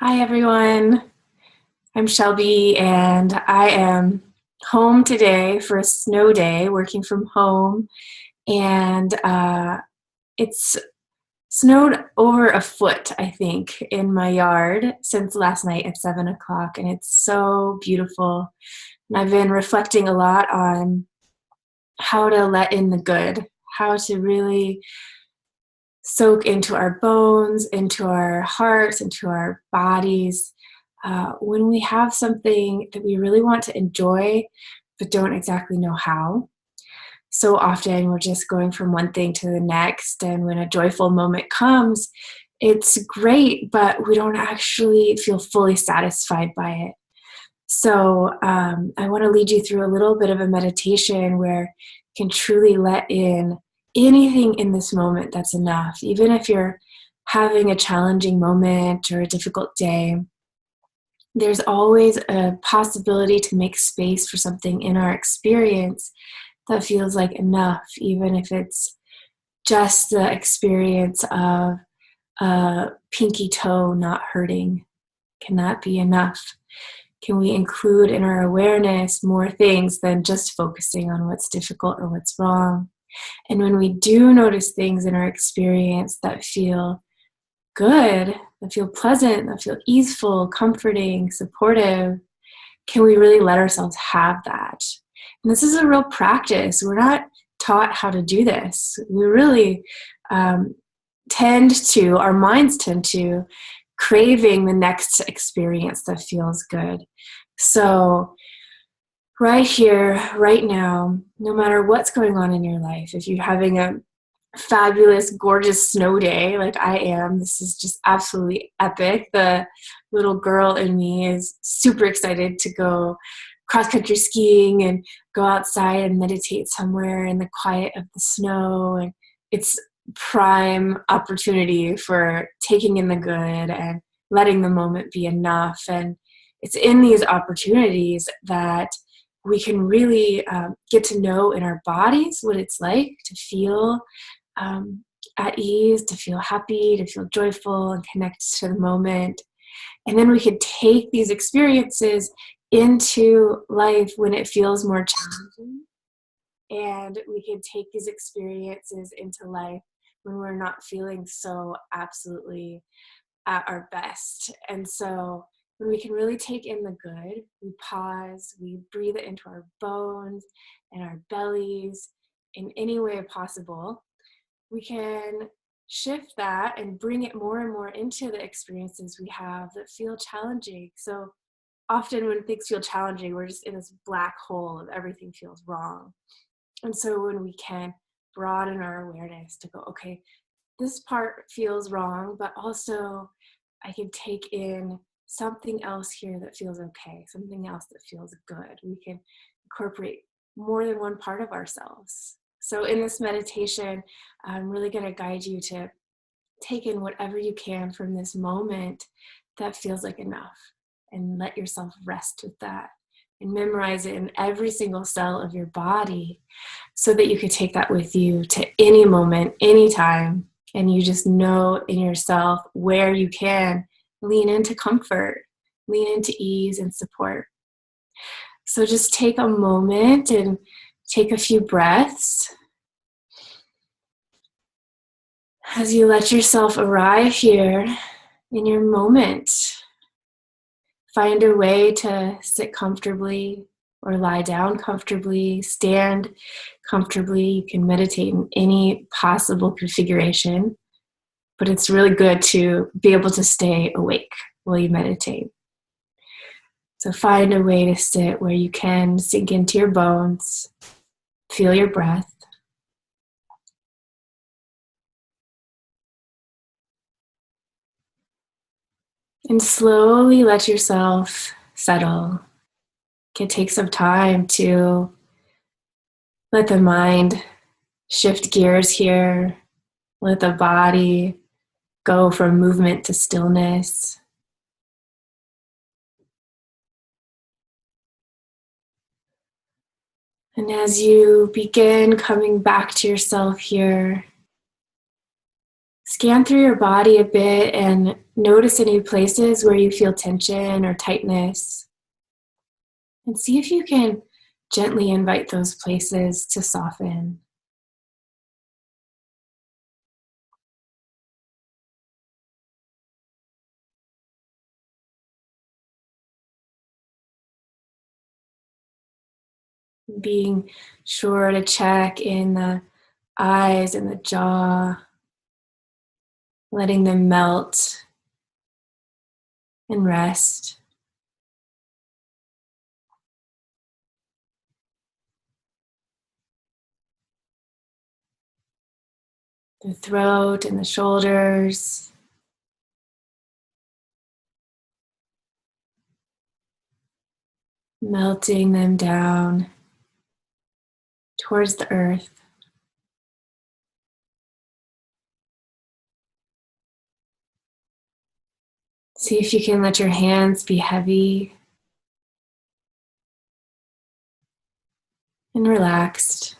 Hi, everyone. I'm Shelby, and I am home today for a snow day, working from home. And it's snowed over a foot, I think, in my yard since last night at 7 o'clock, and it's so beautiful. And I've been reflecting a lot on how to let in the good, how to really soak into our bones, into our hearts, into our bodies. When we have something that we really want to enjoy, but don't exactly know how. So often we're just going from one thing to the next, and when a joyful moment comes, it's great, but we don't actually feel fully satisfied by it. So I want to lead you through a little bit of a meditation where you can truly let in anything in this moment that's enough. Even if you're having a challenging moment or a difficult day, there's always a possibility to make space for something in our experience that feels like enough, even if it's just the experience of a pinky toe not hurting. Can that be enough? Can we include in our awareness more things than just focusing on what's difficult or what's wrong? And when we do notice things in our experience that feel good, that feel pleasant, that feel easeful, comforting, supportive, can we really let ourselves have that? And this is a real practice. We're not taught how to do this. We really our minds tend to craving the next experience that feels good. So right here, right now, no matter what's going on in your life, if you're having a fabulous, gorgeous snow day like I am, this is just absolutely epic. The little girl in me is super excited to go cross-country skiing and go outside and meditate somewhere in the quiet of the snow. And it's prime opportunity for taking in the good and letting the moment be enough. And it's in these opportunities that we can really get to know in our bodies what it's like to feel at ease, to feel happy, to feel joyful and connect to the moment. And then we could take these experiences into life when it feels more challenging. And we can take these experiences into life when we're not feeling so absolutely at our best. And so when we can really take in the good, we pause, we breathe it into our bones and our bellies in any way possible. We can shift that and bring it more and more into the experiences we have that feel challenging. So often when things feel challenging, we're just in this black hole of everything feels wrong. And so when we can broaden our awareness to go, okay, this part feels wrong, but also I can take in something else here that feels okay, something else that feels good. We can incorporate more than one part of ourselves. So in this meditation, I'm really going to guide you to take in whatever you can from this moment that feels like enough, and let yourself rest with that and memorize it in every single cell of your body so that you could take that with you to any moment, anytime, and you just know in yourself where you can lean into comfort, lean into ease and support. So just take a moment and take a few breaths as you let yourself arrive here in your moment. Find a way to sit comfortably or lie down comfortably, stand comfortably. You can meditate in any possible configuration, but it's really good to be able to stay awake while you meditate. So find a way to sit where you can sink into your bones, feel your breath. And slowly let yourself settle. It can take some time to let the mind shift gears here. Let the body go from movement to stillness. And as you begin coming back to yourself here, Scan through your body a bit and notice any places where you feel tension or tightness. And see if you can gently invite those places to soften. Being sure to check in the eyes and the jaw, letting them melt and rest. The throat and the shoulders, melting them down towards the earth. See if you can let your hands be heavy and relaxed.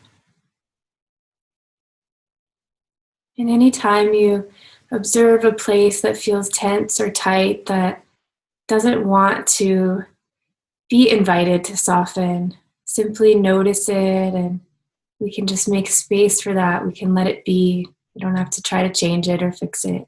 And anytime you observe a place that feels tense or tight, that doesn't want to be invited to soften, simply notice it, and we can just make space for that. We can let it be. We don't have to try to change it or fix it.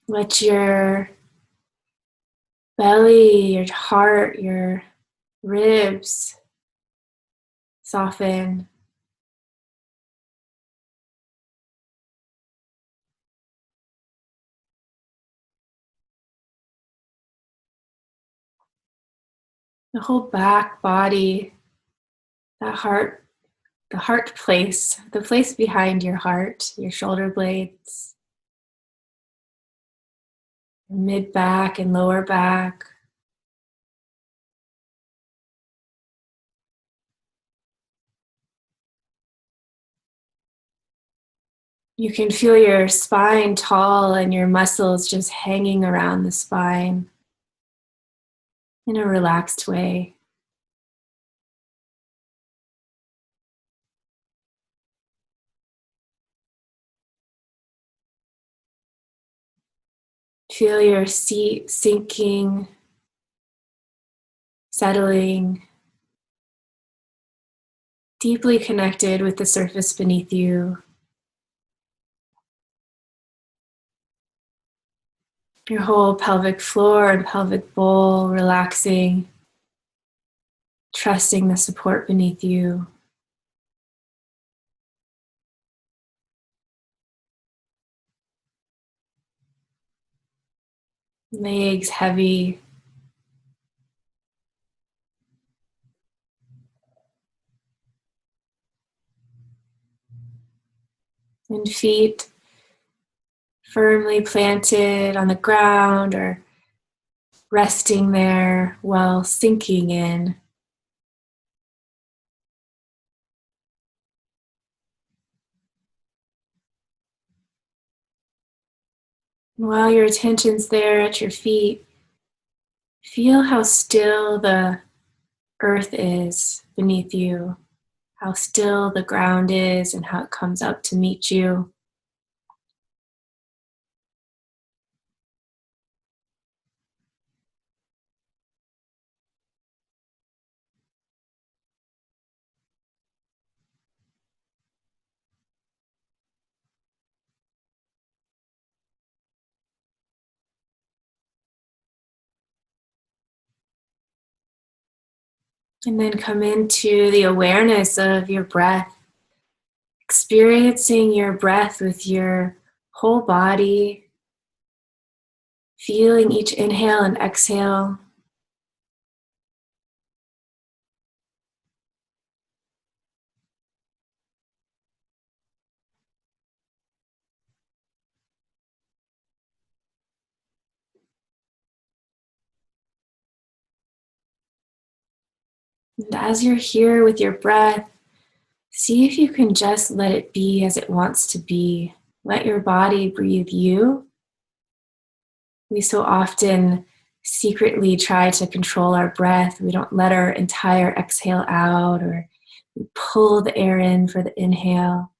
Let your belly, your heart, your ribs soften. The whole back body, that heart, the heart place, the place behind your heart, your shoulder blades, mid back and lower back. You can feel your spine tall and your muscles just hanging around the spine in a relaxed way. Feel your seat sinking, settling, deeply connected with the surface beneath you. Your whole pelvic floor and pelvic bowl relaxing, trusting the support beneath you. Legs heavy. And feet firmly planted on the ground or resting there while sinking in. And while your attention's there at your feet, feel how still the earth is beneath you, how still the ground is, and how it comes up to meet you. And then come into the awareness of your breath, experiencing your breath with your whole body, feeling each inhale and exhale. And as you're here with your breath, see if you can just let it be as it wants to be. Let your body breathe you. We so often secretly try to control our breath. We don't let our entire exhale out, or we pull the air in for the inhale.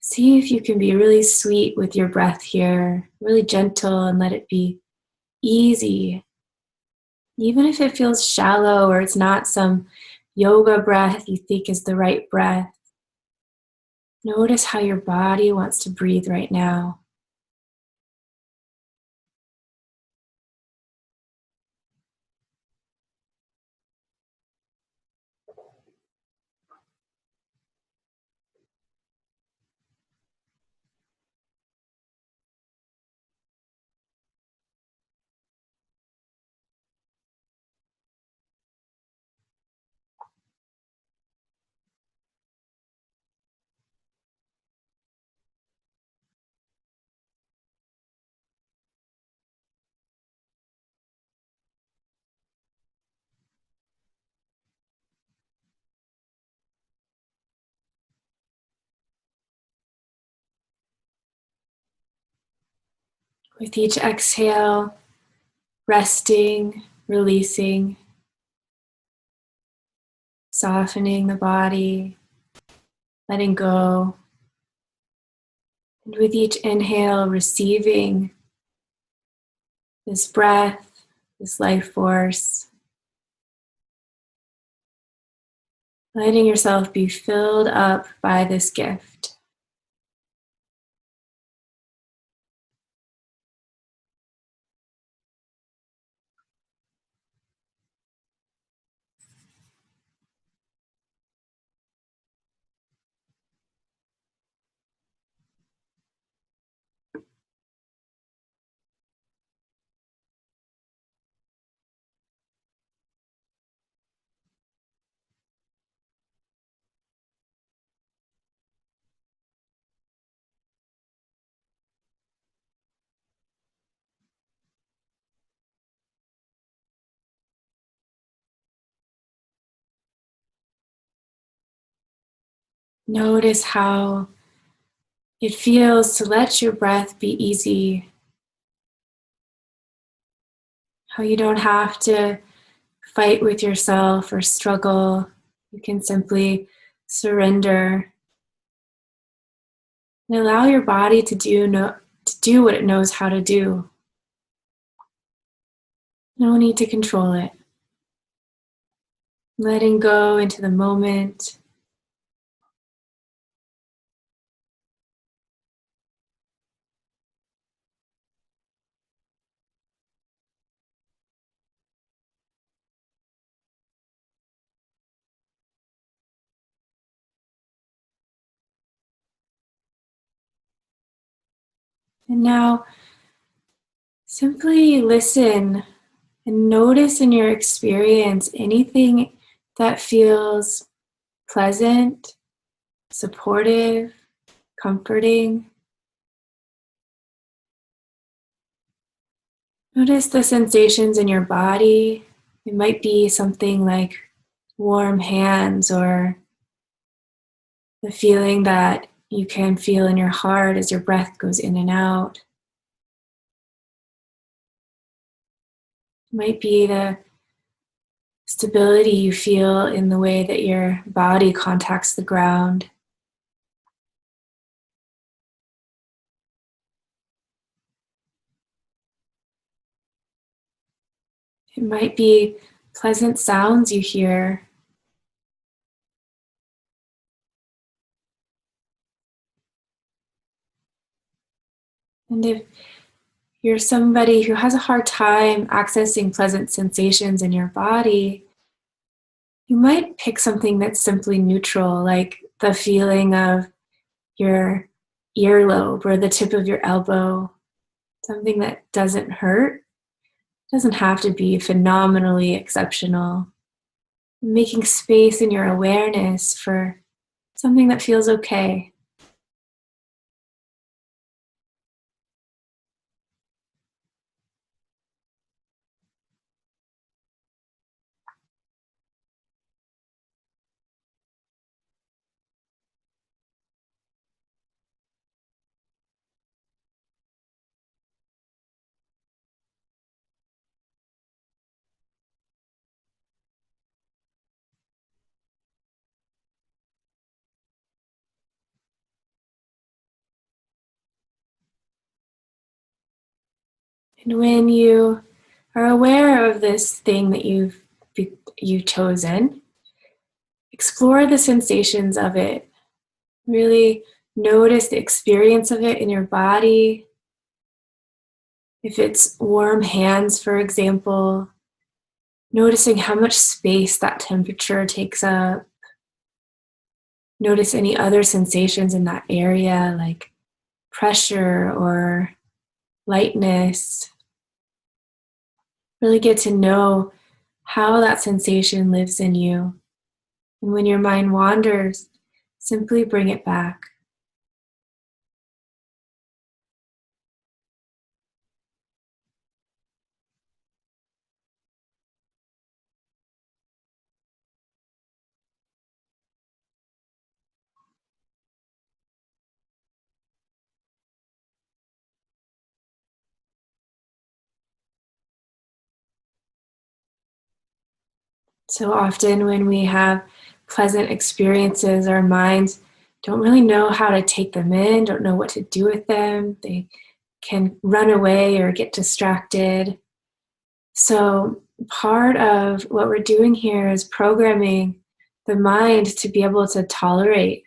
See if you can be really sweet with your breath here, really gentle, and let it be easy. Even if it feels shallow or it's not some yoga breath you think is the right breath, notice how your body wants to breathe right now. With each exhale, resting, releasing, softening the body, letting go. And with each inhale, receiving this breath, this life force, letting yourself be filled up by this gift. Notice how it feels to let your breath be easy, how you don't have to fight with yourself or struggle. You can simply surrender and allow your body to do what it knows how to do. No need to control it. Letting go into the moment. And now simply listen and notice in your experience anything that feels pleasant, supportive, comforting. Notice the sensations in your body. It might be something like warm hands, or the feeling that you can feel in your heart as your breath goes in and out. It might be the stability you feel in the way that your body contacts the ground. It might be pleasant sounds you hear. And if you're somebody who has a hard time accessing pleasant sensations in your body, you might pick something that's simply neutral, like the feeling of your earlobe or the tip of your elbow, something that doesn't hurt. It doesn't have to be phenomenally exceptional. Making space in your awareness for something that feels okay. And when you are aware of this thing that you've chosen, explore the sensations of it. Really notice the experience of it in your body. If it's warm hands, for example, noticing how much space that temperature takes up. Notice any other sensations in that area, like pressure or lightness. Really get to know how that sensation lives in you. And when your mind wanders, simply bring it back. So often, when we have pleasant experiences, our minds don't really know how to take them in, don't know what to do with them. They can run away or get distracted. So, part of what we're doing here is programming the mind to be able to tolerate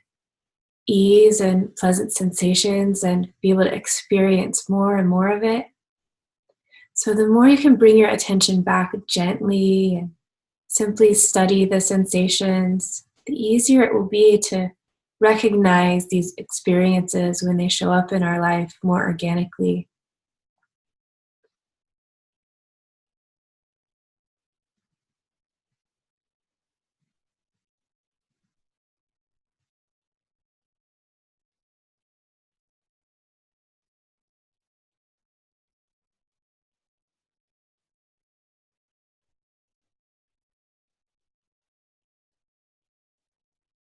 ease and pleasant sensations and be able to experience more and more of it. So, the more you can bring your attention back gently and simply study the sensations, the easier it will be to recognize these experiences when they show up in our life more organically.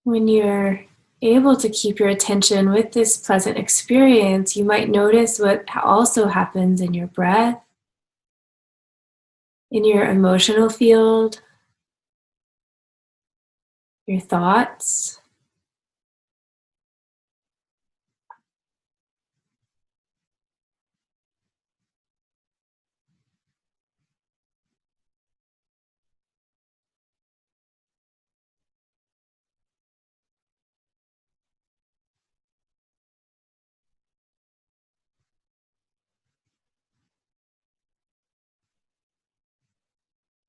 When you're able to keep your attention with this pleasant experience, you might notice what also happens in your breath, in your emotional field, your thoughts.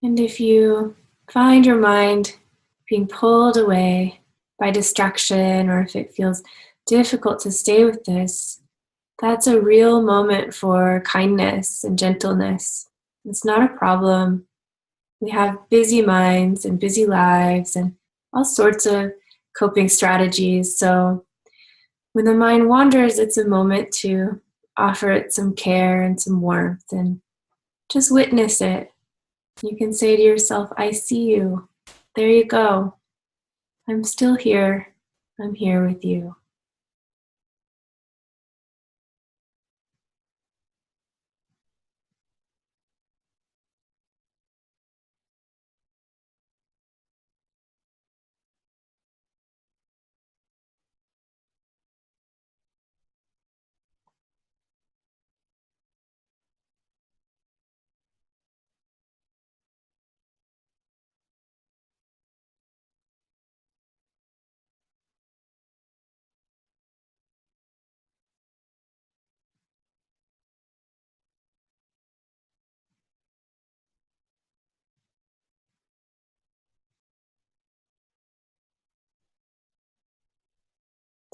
And if you find your mind being pulled away by distraction, or if it feels difficult to stay with this, that's a real moment for kindness and gentleness. It's not a problem. We have busy minds and busy lives and all sorts of coping strategies. So when the mind wanders, it's a moment to offer it some care and some warmth and just witness it. You can say to yourself, I see you. There you go. I'm still here. I'm here with you.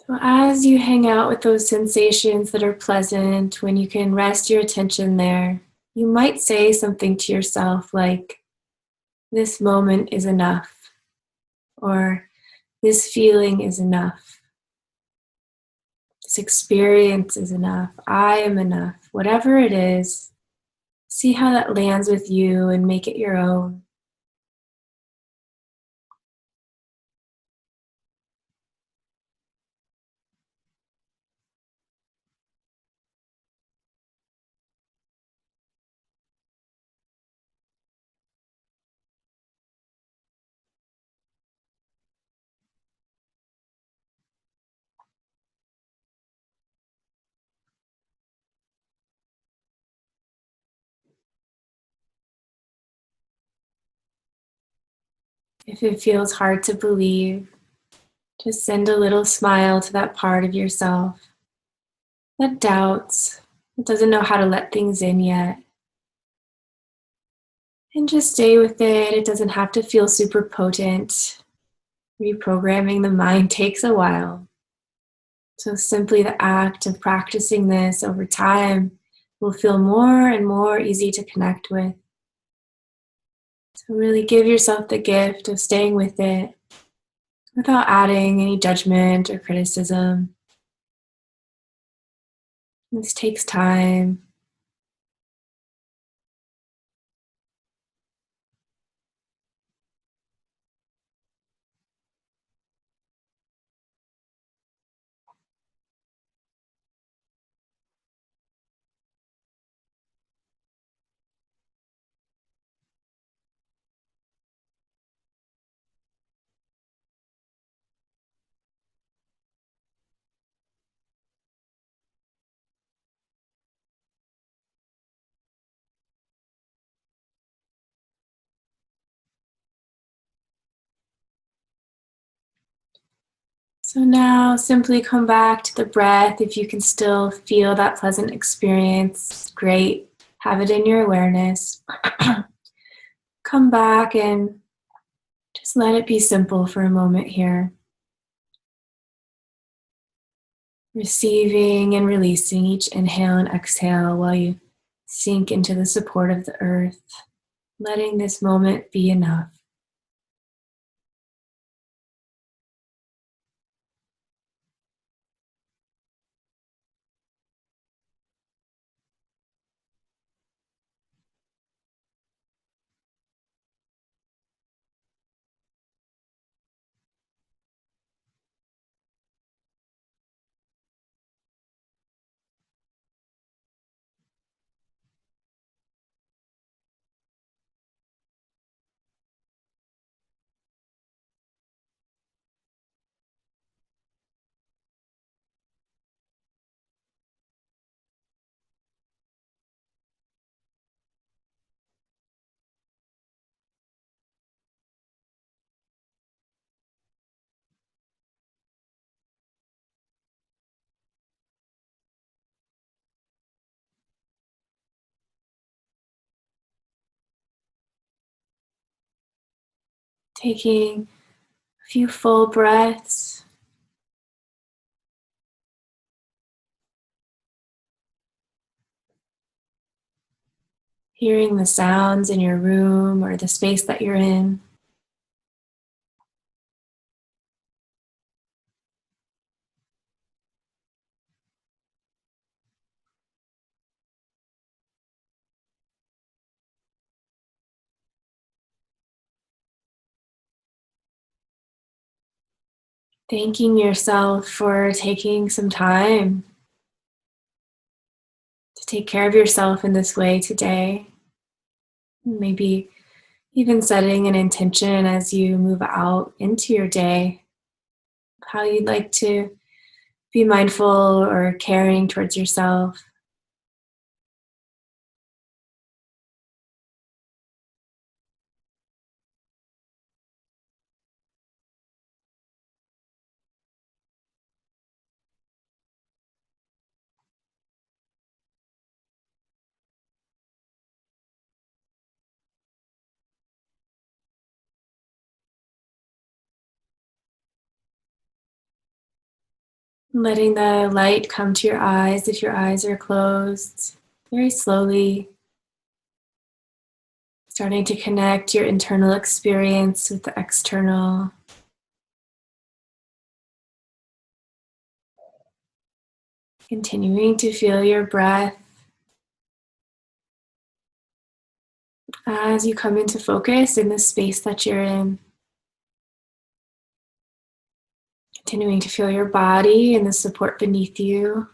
So as you hang out with those sensations that are pleasant, when you can rest your attention there, you might say something to yourself like, this moment is enough, or this feeling is enough, this experience is enough, I am enough. Whatever it is, see how that lands with you and make it your own. If it feels hard to believe, just send a little smile to that part of yourself that doubts, that doesn't know how to let things in yet. And just stay with it. It doesn't have to feel super potent. Reprogramming the mind takes a while. So simply the act of practicing this over time will feel more and more easy to connect with. So really give yourself the gift of staying with it without adding any judgment or criticism. This takes time. So now simply come back to the breath. If you can still feel that pleasant experience, great. Have it in your awareness. Come back and just let it be simple for a moment here. Receiving and releasing each inhale and exhale while you sink into the support of the earth. Letting this moment be enough. Taking a few full breaths. Hearing the sounds in your room or the space that you're in. Thanking yourself for taking some time to take care of yourself in this way today. Maybe even setting an intention as you move out into your day, how you'd like to be mindful or caring towards yourself. Letting the light come to your eyes if your eyes are closed, very slowly. Starting to connect your internal experience with the external. Continuing to feel your breath as you come into focus in the space that you're in. Continuing to feel your body and the support beneath you.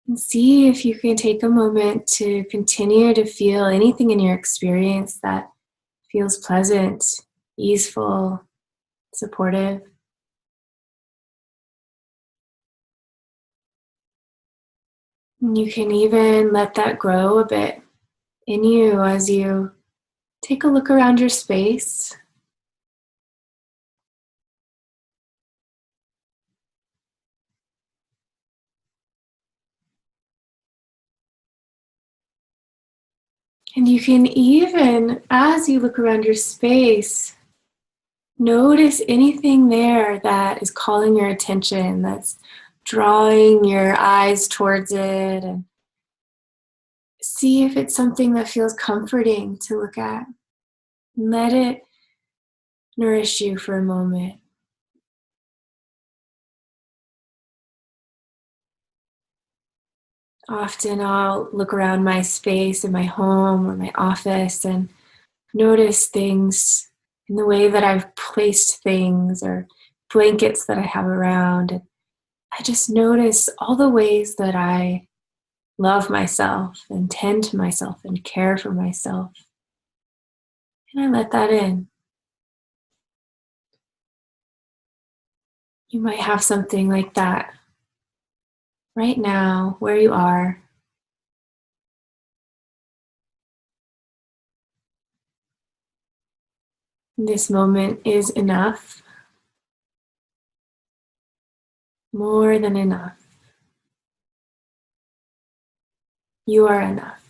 And see if you can take a moment to continue to feel anything in your experience that feels pleasant, easeful, supportive. And you can even let that grow a bit in you as you take a look around your space. And you can even, as you look around your space, notice anything there that is calling your attention, that's drawing your eyes towards it, and see if it's something that feels comforting to look at. Let it nourish you for a moment. Often I'll look around my space in my home or my office and notice things in the way that I've placed things or blankets that I have around. And I just notice all the ways that I love myself and tend to myself and care for myself. And I let that in. You might have something like that right now, where you are. This moment is enough, more than enough. You are enough.